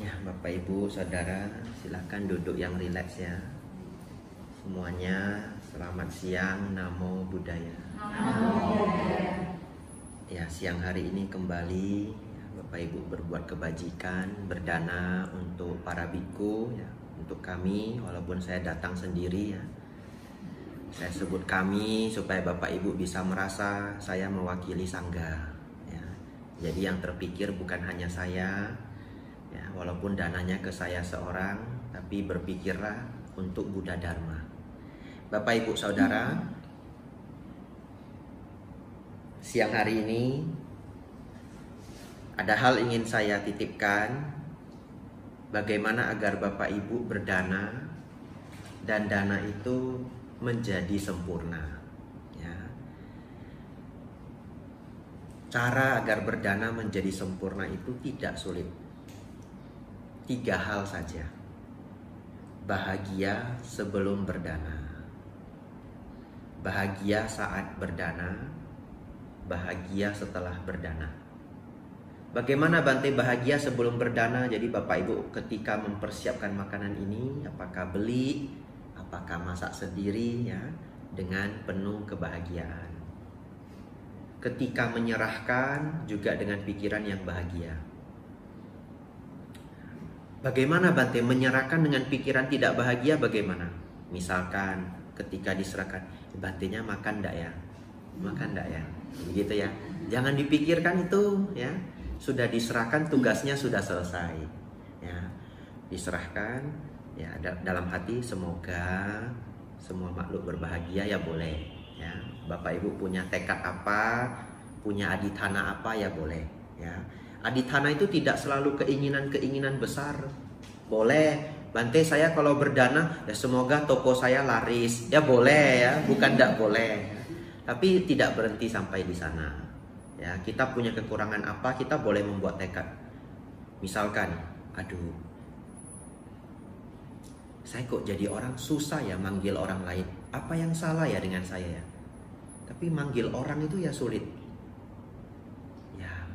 Ya, Bapak Ibu, Saudara, silakan duduk yang rileks ya. Semuanya, selamat siang, Namo Buddhaya. Ya, siang hari ini kembali Bapak Ibu berbuat kebajikan, berdana untuk para biku ya, untuk kami, walaupun saya datang sendiri ya. Saya sebut kami supaya Bapak Ibu bisa merasa saya mewakili sangga ya. Jadi yang terpikir bukan hanya saya ya, walaupun dananya ke saya seorang, tapi berpikirlah untuk Buddha Dharma. Bapak Ibu Saudara, siang hari ini ada hal ingin saya titipkan, bagaimana agar Bapak Ibu berdana dan dana itu menjadi sempurna ya. Cara agar berdana menjadi sempurna itu tidak sulit. 3 hal saja. Bahagia sebelum berdana, bahagia saat berdana, bahagia setelah berdana. Bagaimana Bante bahagia sebelum berdana? Jadi Bapak Ibu ketika mempersiapkan makanan ini, apakah beli, apakah masak sendiri ya, dengan penuh kebahagiaan. Ketika menyerahkan juga dengan pikiran yang bahagia. Bagaimana Bante menyerahkan dengan pikiran tidak bahagia bagaimana? Misalkan ketika diserahkan, Bantenya makan enggak ya? Makan enggak ya? Begitu ya. Jangan dipikirkan itu ya. Sudah diserahkan, tugasnya sudah selesai. Ya. Diserahkan ya, dalam hati semoga semua makhluk berbahagia ya boleh ya. Bapak Ibu punya tekad apa, punya adithana apa ya boleh ya. Adithana itu tidak selalu keinginan-keinginan besar. Boleh, Bante saya kalau berdana ya semoga toko saya laris. Ya boleh ya, bukan tidak boleh. Tapi tidak berhenti sampai di sana. Ya, kita punya kekurangan apa, kita boleh membuat tekad. Misalkan, aduh, saya kok jadi orang susah ya manggil orang lain. Apa yang salah ya dengan saya ya? Tapi manggil orang itu ya sulit.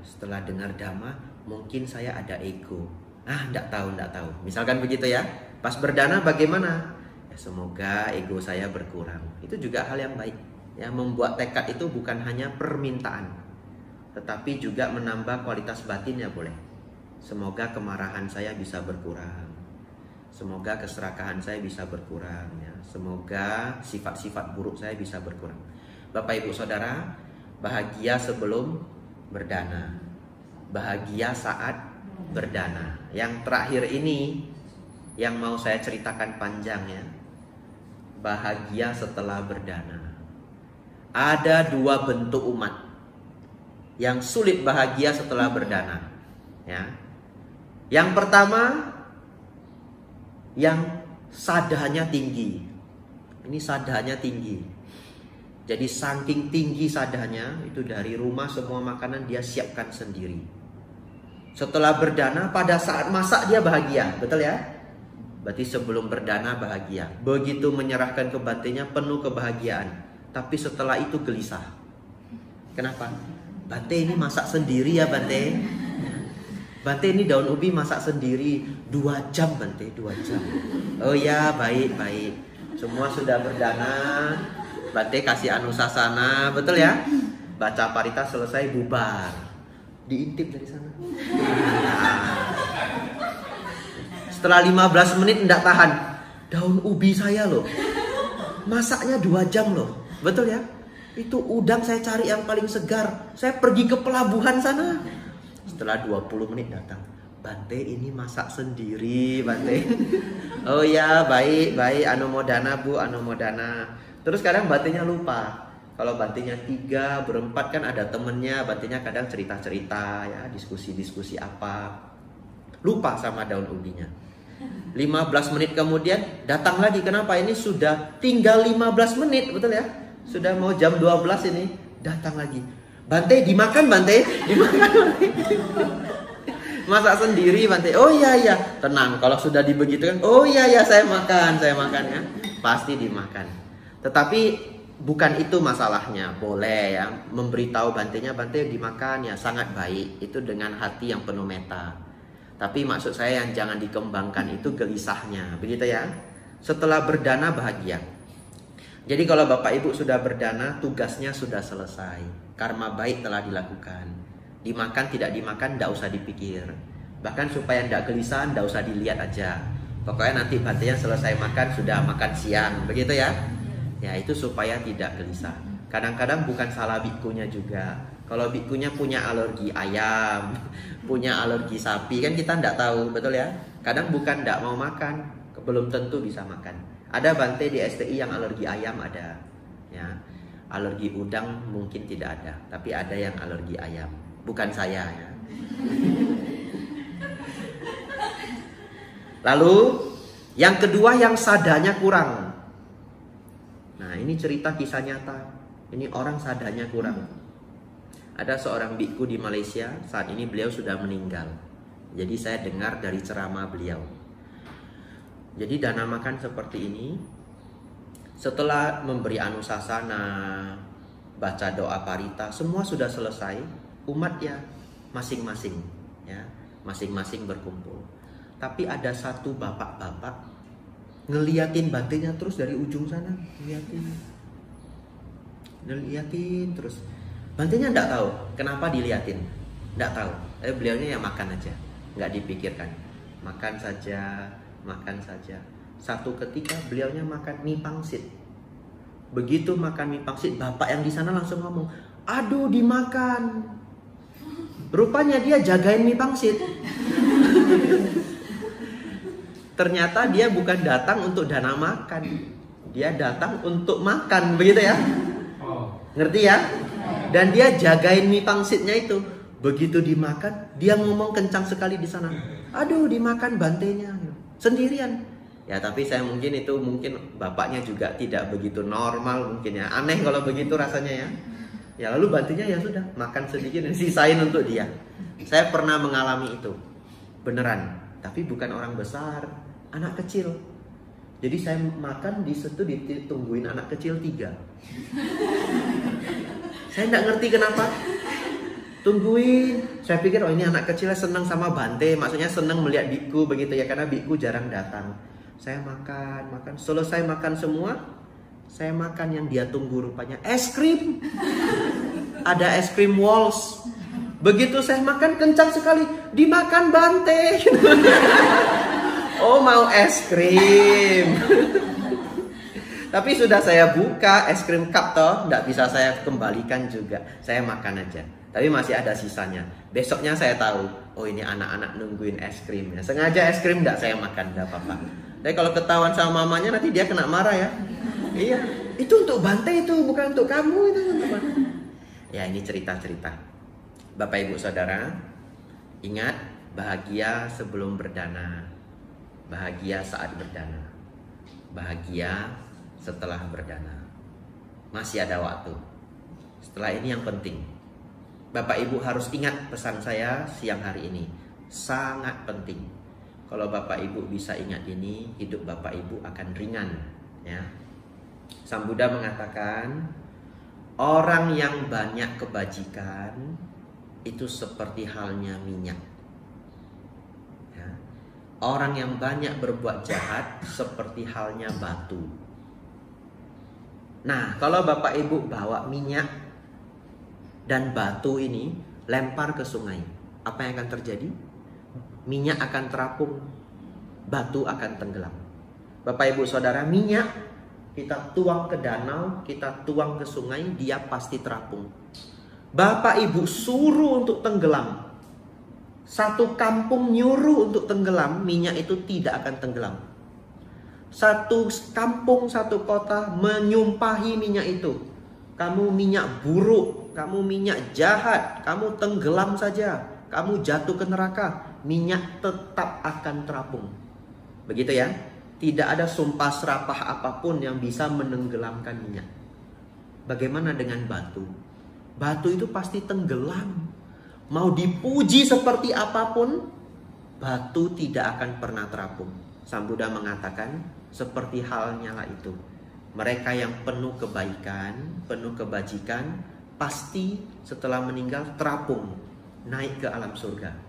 Setelah dengar dhamma, mungkin saya ada ego. Enggak tahu. Misalkan begitu ya. Pas berdana bagaimana? Ya, semoga ego saya berkurang. Itu juga hal yang baik. Ya, membuat tekad itu bukan hanya permintaan, tetapi juga menambah kualitas batin ya boleh. Semoga kemarahan saya bisa berkurang. Semoga keserakahan saya bisa berkurang. Ya. Semoga sifat-sifat buruk saya bisa berkurang. Bapak Ibu Saudara, bahagia sebelum berdana, bahagia saat berdana. Yang terakhir ini yang mau saya ceritakan panjang ya. Bahagia setelah berdana. Ada 2 bentuk umat yang sulit bahagia setelah berdana ya. Yang pertama, yang sadhanya tinggi. Ini sadhanya tinggi. Jadi saking tinggi sadhanya, itu dari rumah semua makanan dia siapkan sendiri. Setelah berdana, pada saat masak dia bahagia, betul ya? Berarti sebelum berdana bahagia. Begitu menyerahkan ke Bantenya penuh kebahagiaan. Tapi setelah itu gelisah. Kenapa? Bante ini masak sendiri ya Bante. Bante ini daun ubi masak sendiri 2 jam Bante, 2 jam. Oh ya, baik. Semua sudah berdana. Bante kasih anusasana, betul ya? Baca parita selesai bubar. Diintip dari sana. Setelah 15 menit tidak tahan. Daun ubi saya loh. Masaknya 2 jam loh. Betul ya? Itu udang saya cari yang paling segar. Saya pergi ke pelabuhan sana. Setelah 20 menit datang. Bante ini masak sendiri, Bante. Oh ya, baik. Anumodana Bu, anumodana. Terus kadang Bantenya lupa. Kalau Bantenya 3, berempat kan ada temennya. Bantenya kadang cerita-cerita ya, diskusi-diskusi apa. Lupa sama daun ubinya. 15 menit kemudian datang lagi. Kenapa? Ini sudah tinggal 15 menit, betul ya? Sudah mau jam 12 ini. Datang lagi. Bante dimakan Bante. Dimakan Bante. Masak sendiri Bante. Oh iya. Tenang, kalau sudah dibegitukan. Oh iya saya makan ya. Pasti dimakan. Tetapi bukan itu masalahnya. Boleh ya memberitahu Bantenya, Bante dimakan ya, sangat baik. Itu dengan hati yang penuh metta. Tapi maksud saya yang jangan dikembangkan itu gelisahnya, begitu ya. Setelah berdana bahagia. Jadi kalau Bapak Ibu sudah berdana, tugasnya sudah selesai. Karma baik telah dilakukan. Dimakan tidak dimakan tidak usah dipikir. Bahkan supaya tidak gelisah, tidak usah dilihat aja. Pokoknya nanti bantenya selesai makan, sudah makan siang, begitu ya. Ya itu supaya tidak gelisah. Kadang-kadang bukan salah bikunya juga. Kalau bikunya punya alergi ayam, punya alergi sapi, kan kita tidak tahu, betul ya. Kadang bukan tidak mau makan, belum tentu bisa makan. Ada bante di STI yang alergi ayam ada, ya. Alergi udang mungkin tidak ada, tapi ada yang alergi ayam. Bukan saya ya. Lalu yang kedua yang sadanya kurang. Nah ini cerita kisah nyata. Ini orang sadanya kurang. Ada seorang biku di Malaysia, saat ini beliau sudah meninggal. Jadi saya dengar dari ceramah beliau. Jadi dana makan seperti ini. Setelah memberi anusasana, baca doa parita, semua sudah selesai. Umat ya masing-masing, ya masing-masing berkumpul. Tapi ada satu bapak-bapak ngeliatin bantenya terus dari ujung sana, ngeliatin terus. Bantenya nggak tahu kenapa diliatin, nggak tahu. Beliaunya ya makan aja, nggak dipikirkan, makan saja, makan saja. Satu ketika beliaunya makan mie pangsit. Begitu makan mie pangsit, bapak yang di sana langsung ngomong, aduh dimakan. Rupanya dia jagain mie pangsit. Ternyata dia bukan datang untuk dana makan, dia datang untuk makan, begitu ya? Ngerti ya? Dan dia jagain mie pangsitnya itu. Begitu dimakan, dia ngomong kencang sekali di sana. Aduh, dimakan bantenya sendirian. Ya, tapi saya mungkin bapaknya juga tidak begitu normal mungkin ya. Aneh kalau begitu rasanya ya. Ya lalu bantenya ya sudah makan sedikit dan sisain untuk dia. Saya pernah mengalami itu. Beneran, tapi bukan orang besar, anak kecil. Jadi saya makan di situ ditungguin anak kecil 3. Saya nggak ngerti kenapa. Tungguin. Saya pikir oh ini anak kecilnya senang sama bante, maksudnya senang melihat biku begitu ya, karena biku jarang datang. Saya makan. Selesai makan semua, saya makan yang dia tunggu rupanya es krim. Ada es krim Walls. Begitu saya makan kencang sekali, dimakan bante. Oh mau es krim. Tapi sudah saya buka es krim cup toh, nggak bisa saya kembalikan juga. Saya makan aja. Tapi masih ada sisanya. Besoknya saya tahu, oh ini anak-anak nungguin es krimnya. Sengaja es krim nggak saya makan, nggak apa-apa. Tapi kalau ketahuan sama mamanya nanti dia kena marah ya. Iya, itu untuk bante itu, bukan untuk kamu itu. Ya ini cerita-cerita. Bapak Ibu Saudara, ingat bahagia sebelum berdana, bahagia saat berdana, bahagia setelah berdana. Masih ada waktu. Setelah ini yang penting, Bapak Ibu harus ingat pesan saya siang hari ini. Sangat penting. Kalau Bapak Ibu bisa ingat ini, hidup Bapak Ibu akan ringan, ya. Sang Buddha mengatakan, orang yang banyak kebajikan itu seperti halnya minyak. Ya. Orang yang banyak berbuat jahat seperti halnya batu. Nah, kalau Bapak Ibu bawa minyak dan batu ini lempar ke sungai, apa yang akan terjadi? Minyak akan terapung, batu akan tenggelam. Bapak Ibu Saudara, minyak kita tuang ke danau, kita tuang ke sungai, dia pasti terapung. Bapak Ibu suruh untuk tenggelam, satu kampung nyuruh untuk tenggelam, minyak itu tidak akan tenggelam. Satu kampung, satu kota menyumpahi minyak itu, kamu minyak buruk, kamu minyak jahat, kamu tenggelam saja, kamu jatuh ke neraka, minyak tetap akan terapung. Begitu ya. Tidak ada sumpah serapah apapun yang bisa menenggelamkan minyak. Bagaimana dengan batu? Batu itu pasti tenggelam. Mau dipuji seperti apapun, batu tidak akan pernah terapung. Sang Buddha mengatakan, seperti halnya lah itu. Mereka yang penuh kebaikan, penuh kebajikan, pasti setelah meninggal terapung, naik ke alam surga.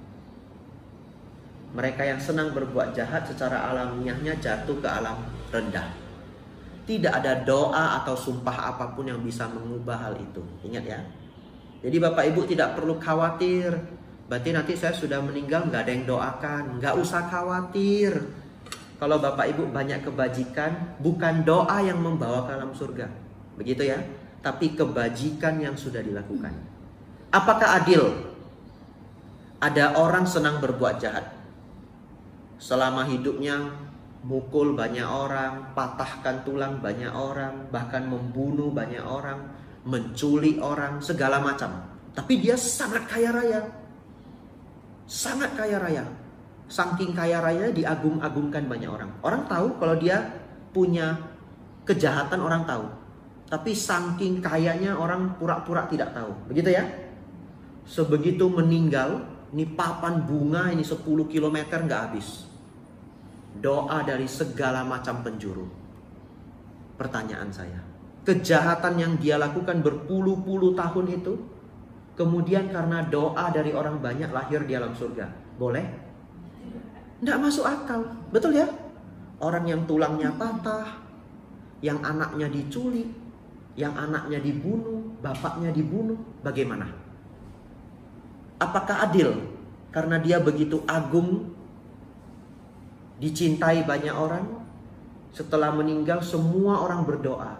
Mereka yang senang berbuat jahat secara alamiahnya jatuh ke alam rendah. Tidak ada doa atau sumpah apapun yang bisa mengubah hal itu. Ingat ya. Jadi Bapak Ibu tidak perlu khawatir. Berarti nanti saya sudah meninggal nggak ada yang doakan. Nggak usah khawatir. Kalau Bapak Ibu banyak kebajikan, bukan doa yang membawa ke alam surga. Begitu ya. Tapi kebajikan yang sudah dilakukan. Apakah adil? Ada orang senang berbuat jahat. Selama hidupnya mukul banyak orang, patahkan tulang banyak orang, bahkan membunuh banyak orang, menculik orang, segala macam. Tapi dia sangat kaya raya. Sangat kaya raya. Saking kaya raya diagung-agungkan banyak orang. Orang tahu kalau dia punya kejahatan, orang tahu. Tapi saking kayanya orang pura-pura tidak tahu. Begitu ya? Sebegitu meninggal, ini papan bunga ini 10 km nggak habis. Doa dari segala macam penjuru. Pertanyaan saya, kejahatan yang dia lakukan berpuluh-puluh tahun itu, kemudian karena doa dari orang banyak lahir di alam surga, boleh? Nggak masuk akal, betul ya? Orang yang tulangnya patah, yang anaknya diculik, yang anaknya dibunuh, bapaknya dibunuh, bagaimana? Apakah adil? Karena dia begitu agung, dicintai banyak orang, setelah meninggal semua orang berdoa.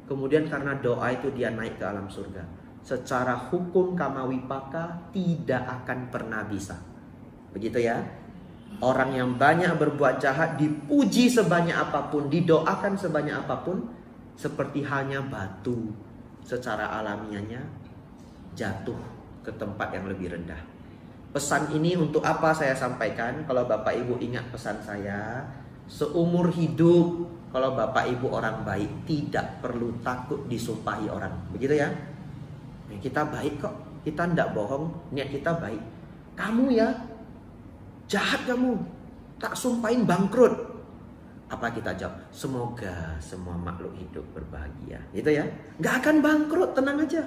Kemudian karena doa itu dia naik ke alam surga. Secara hukum kamawipaka tidak akan pernah bisa. Begitu ya. Orang yang banyak berbuat jahat dipuji sebanyak apapun, didoakan sebanyak apapun, seperti halnya batu secara alamiahnya jatuh ke tempat yang lebih rendah. Pesan ini untuk apa saya sampaikan? Kalau Bapak Ibu ingat pesan saya, seumur hidup kalau Bapak Ibu orang baik tidak perlu takut disumpahi orang. Begitu ya? Kita baik kok, kita tidak bohong, niat kita baik. Kamu ya, jahat kamu, tak sumpahin bangkrut. Apa kita jawab? Semoga semua makhluk hidup berbahagia. Gitu ya? Gak akan bangkrut, tenang aja.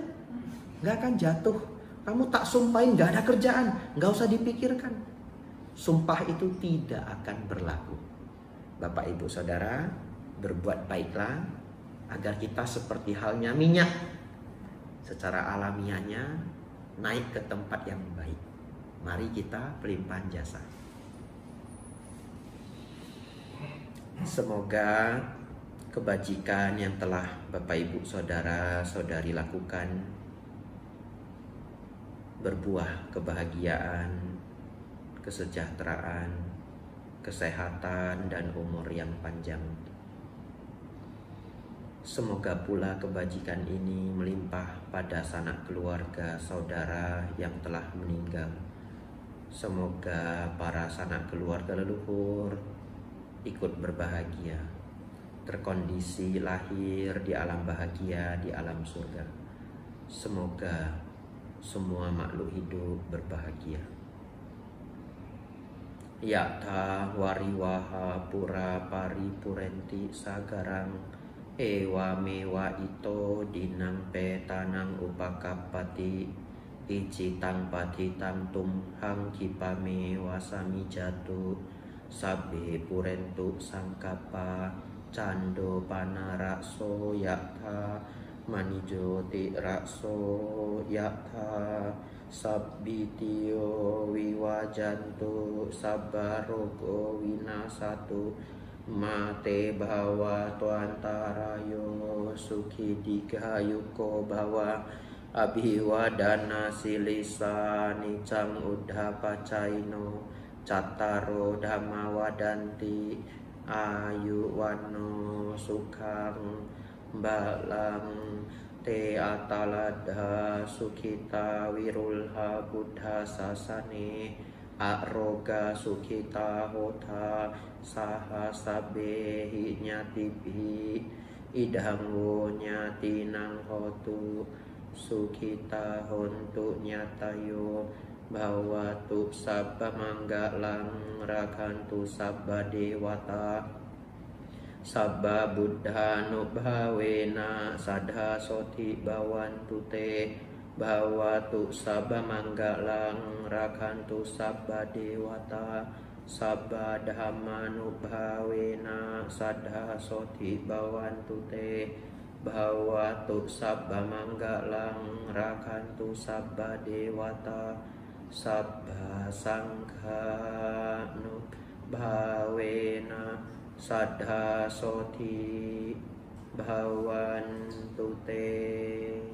Gak akan jatuh. Kamu tak sumpahin, gak ada kerjaan, gak usah dipikirkan. Sumpah itu tidak akan berlaku. Bapak Ibu Saudara, berbuat baiklah agar kita seperti halnya minyak, secara alamiahnya naik ke tempat yang baik. Mari kita pelimpahan jasa. Semoga kebajikan yang telah Bapak Ibu Saudara Saudari lakukan berbuah kebahagiaan, kesejahteraan, kesehatan, dan umur yang panjang. Semoga pula kebajikan ini melimpah pada sanak keluarga saudara yang telah meninggal. Semoga para sanak keluarga leluhur ikut berbahagia, terkondisi lahir di alam bahagia, di alam surga. Semoga semua makhluk hidup berbahagia. Yata wariwaha pura pari purenti sagarang ewa mewa ito dinang petanang upakapati icitang patitang tumhang kipame wasami jatu sabe purentu sangkapa cando panarakso yata manijo ti rakso yatha sabbitio wiwajantu sabbarogo winasatu mate bawa tuantarayo suki digayuko bawa abhiwadana silisa nicang udhapacaino cattaro dhammawadanti ayu wano sukang balang te atalada sukita wirulha buddha sasane aroga sukita hota saha sabehi nyatibi idhango nyatinang hotu sukita hontu nyatayo bhawatu sabba manggalang rakantu sabba dewata sabba buddha nubhavena sadha soti bawantu te bhawatu sabba manggalang rakantu sabba dewata sabba dhammanubhavena saddha soti bhavantu te bhawatu sabba manggalang rakantu sabba dewata sabba sangghanu bhavena saddha soti bhavantu te.